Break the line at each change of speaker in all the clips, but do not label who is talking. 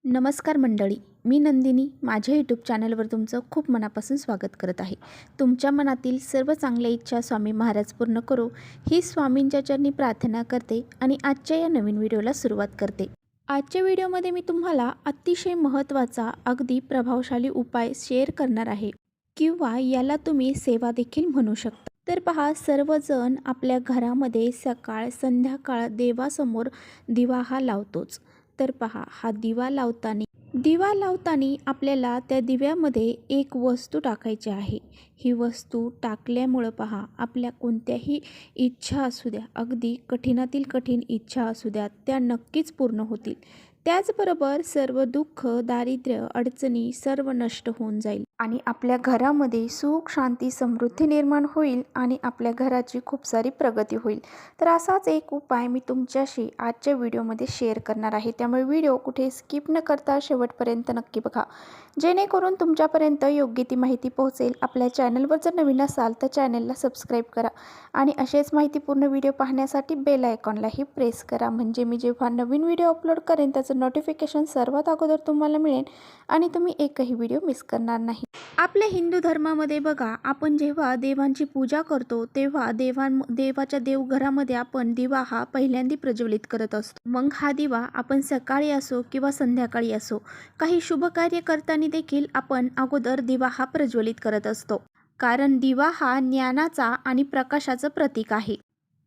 नमस्कार मंडळी, मी नंदिनी माझ्या यूट्यूब चॅनलवर तुमचं खूप मनापासून स्वागत करत आहे. तुमच्या मनातील सर्व चांगल्या इच्छा स्वामी महाराज पूर्ण करो ही स्वामींच्या चरणी प्रार्थना करते आणि आजच्या या नवीन व्हिडिओला सुरुवात करते. आजच्या व्हिडिओमध्ये मी तुम्हाला अतिशय महत्त्वाचा अगदी प्रभावशाली उपाय शेअर करणार आहे किंवा याला तुम्ही सेवा देखील म्हणू शकता. तर पहा, सर्वजण आपल्या घरामध्ये सकाळ संध्याकाळ देवासमोर दिवा हा लावतोच. तर पहा, हा दिवा लावताना आपल्याला त्या दिव्यामध्ये एक वस्तू टाकायची आहे. ही वस्तू टाकल्यामुळं पहा, आपल्या कोणत्याही इच्छा असू द्या, अगदी कठीणातील कठीण इच्छा असू द्या, त्या नक्कीच पूर्ण होतील. त्याचबरोबर सर्व दुःख, दारिद्र्य, अडचणी सर्व नष्ट होऊन जाईल आणि आपल्या घरामध्ये सुख, शांती, समृद्धी निर्माण होईल आणि आपल्या घराची खूप सारी प्रगती होईल. तर असाच एक उपाय मी तुमच्याशी आजच्या व्हिडिओमध्ये शेअर करणार आहे. त्यामुळे व्हिडिओ कुठे स्किप न करता शेवटपर्यंत नक्की बघा, जेणेकरून तुमच्यापर्यंत योग्य ती माहिती पोहोचेल. आपल्या चॅनलवर जर नवीन असाल तर चॅनलला सबस्क्राईब करा आणि असेच माहितीपूर्ण व्हिडिओ पाहण्यासाठी बेल आयकॉनलाही प्रेस करा, म्हणजे मी जेव्हा नवीन व्हिडिओ अपलोड करेन त्याचं नोटिफिकेशन सर्वात अगोदर तुम्हाला मिळेल आणि तुम्ही एकही व्हिडिओ मिस करणार नाही. आपल्या हिंदू धर्मामध्ये बघा, आपण जेव्हा देवांची पूजा करतो तेव्हा देवाच्या देवघरामध्ये आपण दिवा हा पहिल्यांदा प्रज्वलित करत असतो. मग हा दिवा आपण सकाळी असो किंवा संध्याकाळी असो, काही शुभ कार्य करताना देखील आपण अगोदर दिवा हा प्रज्वलित करत असतो. कारण दिवा हा ज्ञानाचा आणि प्रकाशाचं प्रतीक आहे.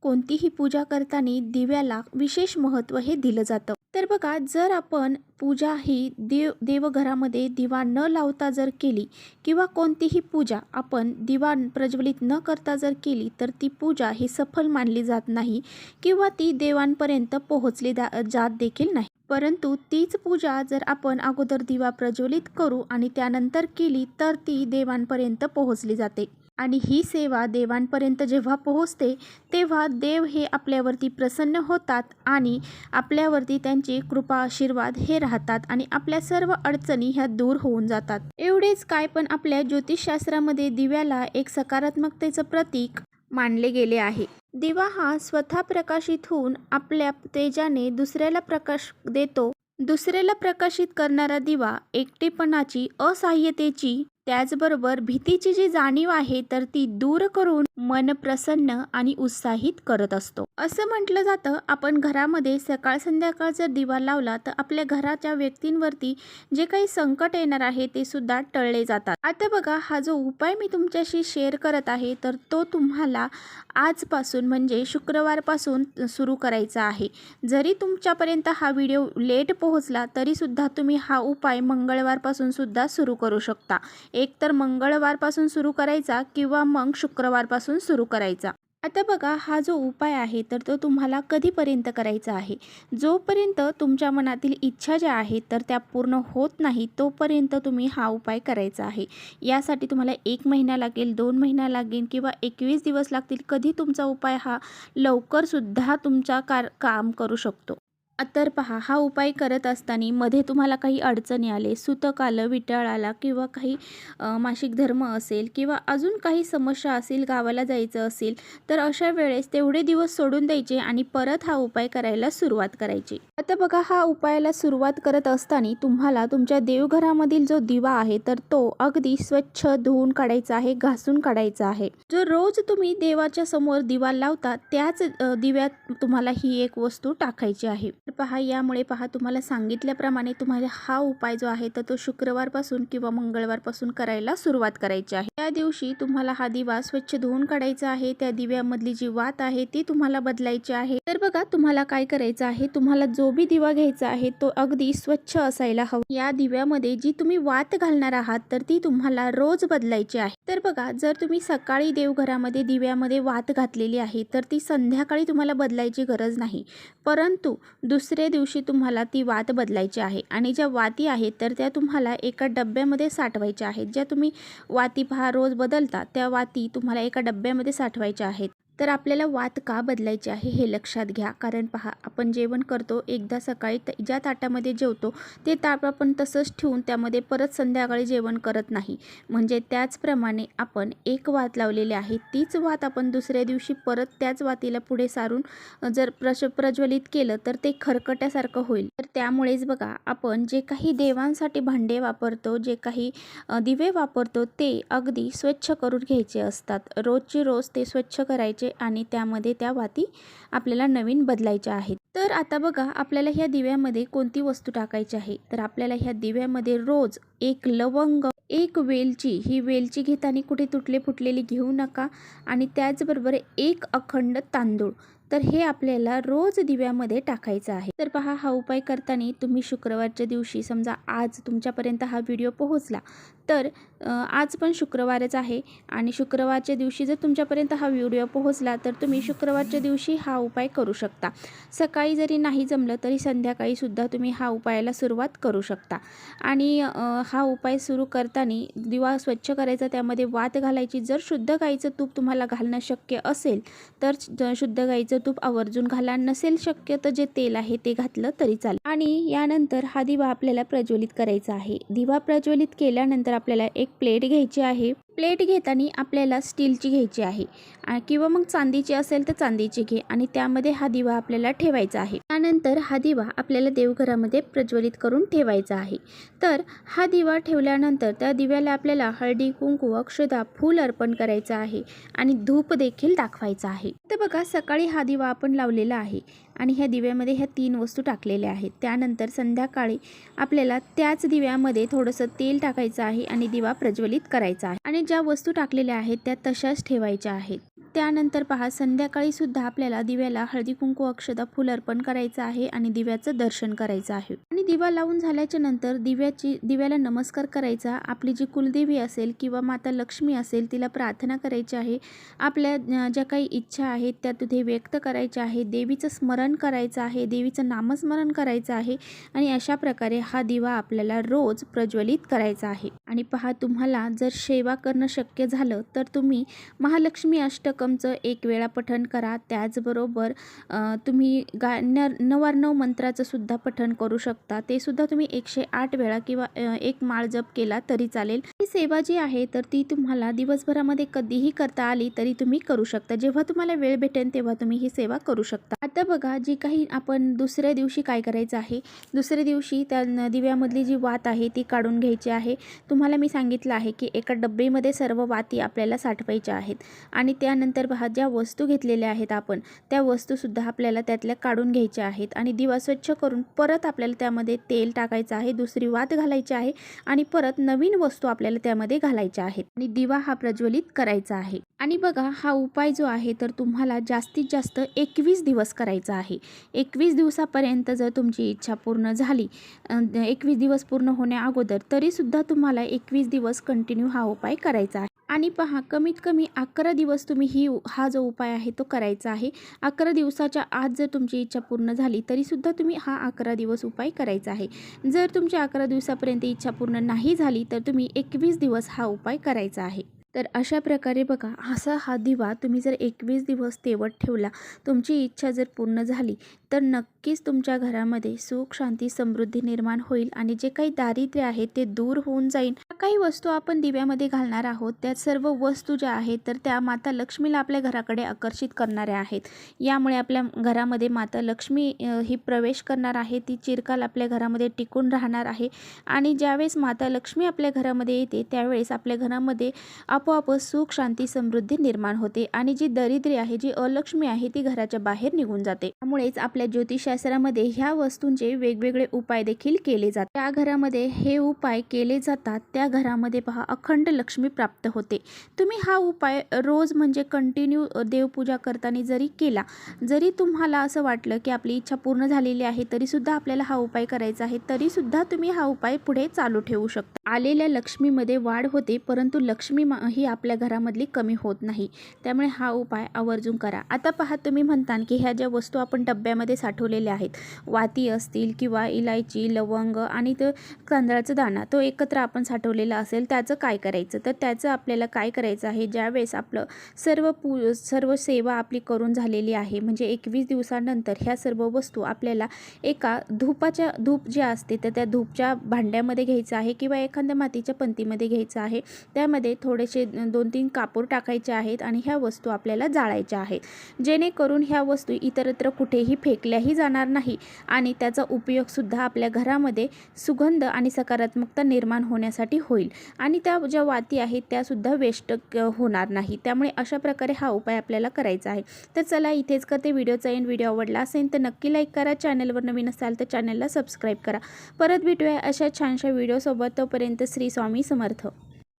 कोणतीही पूजा करताना दिव्याला विशेष महत्त्व हे दिलं जातं. तर बघा, जर आपण पूजा ही देवघरामध्ये दिवा न लावता जर केली किंवा कोणतीही पूजा आपण दिवा प्रज्वलित न करता जर केली तर ती पूजा ही सफल मानली जात नाही किंवा ती देवांपर्यंत पोहोचली जात देखील नाही. परंतु तीच पूजा जर आपण अगोदर दिवा प्रज्वलित करू आणि त्यानंतर केली तर ती देवांपर्यंत पोहोचली जाते. आणि ही सेवा देवांपर्यंत जेव्हा पोहोचते तेव्हा देव हे आपल्यावरती प्रसन्न होतात आणि आपल्यावरती त्यांची कृपा आशीर्वाद हे राहतात आणि आपल्या सर्व अडचणी ह्या दूर होऊन जातात. एवढेच काय, पण आपल्या ज्योतिषशास्त्रामध्ये दिव्याला एक सकारात्मकतेचं प्रतीक मानले गेले आहे. दिवा हा स्वतः प्रकाशित होऊन आपल्या तेजाने दुसऱ्याला प्रकाश देतो. दुसऱ्याला प्रकाशित करणारा दिवा एकटेपणाची, असहाय्यतेची, त्याचबरोबर भीतीची जी जाणीव आहे तर ती दूर करून मन प्रसन्न आणि उत्साहित करत असतो. असं म्हटलं जातं, आपण घरामध्ये सकाळ संध्याकाळ जर दिवा लावला तर आपल्या घराच्या व्यक्तींवरती जे काही संकट येणार आहे ते सुद्धा टळले जातात. आता बघा, हा जो उपाय मी तुमच्याशी शेअर करत आहे तर तो तुम्हाला आजपासून म्हणजे शुक्रवारपासून सुरू करायचा आहे. जरी तुमच्यापर्यंत हा व्हिडिओ लेट पोहोचला तरी सुद्धा तुम्ही हा उपाय मंगळवारपासून सुद्धा सुरू करू शकता. एक तर मंगळवारपासून सुरू करायचा किंवा मग शुक्रवारपासून सुरू करायचा. आता बघा, हा जो उपाय आहे तर तो तुम्हाला कधीपर्यंत करायचा आहे. जोपर्यंत तुमच्या मनातील इच्छा ज्या आहेत तर त्या पूर्ण होत नाही तोपर्यंत तुम्ही हा उपाय करायचा आहे. यासाठी तुम्हाला 1 महिना लागेल, 2 महिना लागेल किंवा 21 दिवस लागतील. कधी तुमचा उपाय हा लवकर सुद्धा तुमचा काम करू शकतो. तर पहा, हा उपाय करत असताना मध्ये तुम्हाला काही अडचणी आले, सुतक आलं, विटाळ आला किंवा काही मासिक धर्म असेल किंवा अजून काही समस्या असेल, गावाला जायचं असेल, तर अशा वेळेस तेवढे दिवस सोडून द्यायचे आणि परत हा उपाय करायला सुरुवात करायची. आता बघा, हा उपायाला सुरुवात करत असताना तुम्हाला तुमच्या देवघरामधील जो दिवा आहे तर तो अगदी स्वच्छ धुवून काढायचा आहे, घासून काढायचा आहे. जो रोज तुम्ही देवाच्या समोर दिवा लावता त्याच दिव्यात तुम्हाला ही एक वस्तू टाकायची आहे. पहा, यामुळे पहा, तुम्हाला सांगितल्याप्रमाणे तुम्हाला हा उपाय जो आहे तर तो शुक्रवारपासून किंवा मंगळवारपासून करायला सुरुवात करायची आहे. त्या दिवशी तुम्हाला हा दिवा स्वच्छ धुवून काढायचा आहे. त्या दिव्यामधली जी वात आहे ती तुम्हाला बदलायची आहे. तर बघा, तुम्हाला काय करायचं आहे, तुम्हाला जो बी दिवा घ्यायचा आहे तो अगदी स्वच्छ असायला हवा. या दिव्यामध्ये जी तुम्ही वात घालणार आहात तर ती तुम्हाला रोज बदलायची आहे. तर बघा, जर तुम्ही सकाळी देवघरामध्ये दिव्यामध्ये वात घातलेली आहे तर ती संध्याकाळी तुम्हाला बदलायची गरज नाही, परंतु दुसऱ्या दिवशी तुम्हाला ती वात बदलायची आहे. आणि ज्या वाती आहेत तर त्या तुम्हाला एका डब्यामध्ये साठवायच्या आहेत. ज्या तुम्ही वाती पहा रोज बदलता त्या वाती तुम्हाला एका डब्यामध्ये साठवायच्या आहेत. तर आपल्याला वात का बदलायची आहे हे लक्षात घ्या. कारण पहा, आपण जेवण करतो एकदा सकाळी ज्या ताटामध्ये जेवतो ते ताट आपण तसंच ठेवून त्यामध्ये परत संध्याकाळी जेवण करत नाही. म्हणजे त्याचप्रमाणे आपण एक वात लावलेली आहे, तीच वात आपण दुसऱ्या दिवशी परत त्याच वातीला पुढे सारून जर प्रज्वलित केलं तर ते खरकट्यासारखं होईल. तर त्यामुळेच बघा, आपण जे काही देवांसाठी भांडे वापरतो, जे काही दिवे वापरतो ते अगदी स्वच्छ करून घ्यायचे असतात. रोजचे रोज ते स्वच्छ करायचे आणि त्यामध्ये त्या वाती आपल्याला नवीन बदलायच्या आहेत. तर आता बघा, आपल्याला ह्या दिव्यामध्ये कोणती वस्तू टाकायची आहे. तर आपल्याला ह्या दिव्यामध्ये रोज एक लवंग, एक वेलची, ही वेलची घेताना कुठे तुटले फुटलेली घेऊ नका, आणि त्याचबरोबर एक अखंड तांदूळ, तर हे आपल्याला रोज दिव्यामध्ये टाकायचं आहे. तर पहा, हा उपाय करताना तुम्ही शुक्रवारच्या दिवशी, समजा आज तुमच्यापर्यंत हा व्हिडिओ पोहोचला तर आज पण शुक्रवारच आहे आणि शुक्रवारच्या दिवशी जर तुमच्यापर्यंत हा व्हिडिओ पोहोचला तर तुम्ही शुक्रवारच्या दिवशी हा उपाय करू शकता. सकाळी जरी नाही जमलं तरी संध्याकाळी सुद्धा तुम्ही हा उपायाला सुरुवात करू शकता. आणि हा उपाय सुरू करताना दिवा स्वच्छ करायचा, त्यामध्ये वात घालायची. जर शुद्ध गाईचं तूप तुम्हाला घालणं शक्य असेल तर शुद्ध गाईचं तूप आवर्जून घाला. नसेल शक्य तर जे तेल आहे ते घातलं तरी चालेल. आणि यानंतर हा दिवा आपल्याला प्रज्वलित करायचा आहे. दिवा प्रज्वलित केल्यानंतर आपल्याला एक प्लेट घ्यायची आहे. प्लेट घेताना आपल्याला स्टीलची घ्यायची आहे किंवा मग चांदीची असेल तर चांदीची घे, आणि त्यामध्ये हा दिवा आपल्याला ठेवायचा आहे. त्यानंतर हा दिवा आपल्याला देवघरामध्ये प्रज्वलित करून ठेवायचा आहे. तर हा दिवा ठेवल्यानंतर त्या दिव्याला आपल्याला हळदी, कुंकू, अक्षता, फूल अर्पण करायचं आहे आणि धूप देखील दाखवायचा आहे. तर बघा, सकाळी हा दिवा आपण लावलेला आहे आणि ह्या दिव्यामध्ये ह्या 3 वस्तू टाकलेल्या आहेत. त्यानंतर संध्याकाळी आपल्याला त्याच दिव्यामध्ये थोडंसं तेल टाकायचं आहे आणि दिवा प्रज्वलित करायचा आहे. आणि ज्या वस्तू टाकलेल्या आहेत त्या तशाच ठेवायच्या आहेत. त्यानंतर पहा, संध्याकाळी सुद्धा आपल्याला दिव्याला हळदी, कुंकू, अक्षता, फूल अर्पण करायचं आहे आणि दिव्याचं दर्शन करायचं आहे. आणि दिवा लावून झाल्याच्या नंतर दिव्याला नमस्कार करायचा. आपली जी कुलदेवी असेल किंवा माता लक्ष्मी असेल तिला प्रार्थना करायची आहे. आपल्या ज्या काही इच्छा आहेत त्या तिथे व्यक्त करायच्या आहे. देवीचं स्मरण करायचं आहे, देवीचं नामस्मरण करायचं आहे आणि अशा प्रकारे हा दिवा आपल्याला रोज प्रज्वलित करायचा आहे. आणि पहा, तुम्हाला जर सेवा करणं शक्य झालं तर तुम्ही महालक्ष्मी अष्टकमचं 1 वेळा पठण करा. त्याचबरोबर तुम्ही 9 मंत्राचं सुद्धा पठण करू शकता. ते सुद्धा तुम्ही 108 वेळा किंवा 1 माळ जप केला तरी चालेल. ही सेवा जी आहे तर ती तुम्हाला दिवसभरामध्ये कधीही करता आली तरी तुम्ही करू शकता. जेव्हा तुम्हाला वेळ भेटेल तेव्हा तुम्ही ही सेवा करू शकता. आता बघा, जी काही आपण दुसऱ्या दिवशी काय करायचं आहे, दुसऱ्या दिवशी त्या दिव्यामधली जी वात आहे ती काढून घ्यायची आहे. तुम्हाला मी सांगितलं आहे की एका डब्बेमध्ये सर्व वाती आपल्याला साठवायच्या आहेत. आणि त्यानंतर पहा, ज्या वस्तू घेतलेल्या आहेत आपण त्या वस्तूसुद्धा आपल्याला त्यातल्या काढून घ्यायच्या आहेत आणि दिवा स्वच्छ करून परत आपल्याला त्यामध्ये तेल टाकायचं आहे, दुसरी वात घालायची आहे आणि परत नवीन वस्तू आपल्याला त्यामध्ये घालायच्या आहेत आणि दिवा हा प्रज्वलित करायचा आहे. आणि बघा, हा उपाय जो आहे तर तुम्हाला जास्तीत जास्त 21 दिवस करायचा आहे. 21 दिवसापर्यंत जर तुमची इच्छा पूर्ण झाली, 21 दिवस पूर्ण होण्या अगोदर, तरीसुद्धा तुम्हाला 21 दिवस कंटिन्यू हा उपाय करायचा आहे. आणि पहा, कमीत कमी 11 दिवस तुम्ही हा जो उपाय आहे तो करायचा आहे. 11 दिवसाच्या आत जर तुमची इच्छा पूर्ण झाली तरीसुद्धा तुम्ही हा 11 दिवस उपाय करायचा आहे. जर तुमची 11 दिवसापर्यंत इच्छा पूर्ण नाही झाली तर तुम्ही 21 दिवस हा उपाय करायचा आहे. तर अशा प्रकारे बघा, असा हा दिवा तुम्ही जर 21 दिवस तेवत ठेवला, तुमची इच्छा जर पूर्ण झाली तर नक्कीच तुमच्या घरामध्ये सुख, शांती, समृद्धी निर्माण होईल आणि जे काही दारिद्र्य आहे ते दूर होऊन जाईल. काही वस्तू आपण दिव्यामध्ये घालणार आहोत, त्या सर्व वस्तू ज्या आहेत तर त्या माता लक्ष्मीला आपल्या घराकडे आकर्षित करणाऱ्या आहेत. यामुळे आपल्या घरामध्ये माता लक्ष्मी ही प्रवेश करणार आहे, ती चिरकाल आपल्या घरामध्ये टिकून राहणार आहे. आणि ज्यावेळेस माता लक्ष्मी आपल्या घरामध्ये येते त्यावेळेस आपल्या घरामध्ये आपोआप सुख, शांती, समृद्धी निर्माण होते आणि जी दरिद्री आहे, जी अलक्ष्मी आहे ती घराच्या बाहेर निघून जाते. त्यामुळेच आपल्या ज्योतिषशास्त्रामध्ये ह्या वस्तूंचे वेगवेगळे उपाय देखील केले जातात. त्या घरामध्ये हे उपाय केले जातात त्या घरामध्ये पहा, अखंड लक्ष्मी प्राप्त होते. तुम्ही हा उपाय रोज म्हणजे कंटिन्यू देवपूजा करताना जरी केला, जरी तुम्हाला असं वाटलं की आपली इच्छा पूर्ण झालेली आहे तरीसुद्धा आपल्याला हा उपाय करायचा आहे, तरीसुद्धा तुम्ही हा उपाय पुढे चालू ठेवू शकता. आलेल्या लक्ष्मीमध्ये वाढ होते, परंतु लक्ष्मी ही आपल्या घरामधली कमी होत नाही. त्यामुळे हा उपाय आवर्जून करा. आता पहा, तुम्ही म्हणता की ह्या ज्या वस्तू आपण डब्यामध्ये भांड्यामध्ये साठवलेल्या आहेत. वाती असतील किंवा इलायची, लवंग आणि तो तांदळाचा दाणा तो एकत्र आपण साठवलेला असेल, त्याचं काय करायचं? तर त्याचं आपल्याला काय करायचं आहे, ज्यावेळेस आपलं सर्व सेवा आपली करून झालेली आहे, म्हणजे 21 दिवसानंतर ह्या सर्व वस्तू आपल्याला एका धूप जे असते तर त्या धूपच्या भांड्यामध्ये घ्यायचं आहे किंवा एखाद्या मातीच्या पंतीमध्ये घ्यायचं आहे. त्यामध्ये थोडेसे 2-3 कापूर टाकायचे आहेत आणि ह्या वस्तू आपल्याला जाळायच्या आहेत, जेणेकरून ह्या वस्तू इतरत्र कुठेही फेकल्याही जाणार नाही आणि त्याचा उपयोगसुद्धा आपल्या घरामध्ये सुगंध आणि सकारात्मकता निर्माण होण्यासाठी होईल आणि त्या ज्या वाती आहेत त्यासुद्धा वेस्ट होणार नाही. त्यामुळे अशा प्रकारे हा उपाय आपल्याला करायचा आहे. तर चला इथेच करते व्हिडिओचा एंड. व्हिडिओ आवडला असेल तर नक्की लाईक करा. चॅनलवर नवीन असाल तर चॅनलला सबस्क्राईब करा. परत भेटूया अशा छानशा व्हिडिओसोबत. तोपर्यंत श्री स्वामी समर्थ.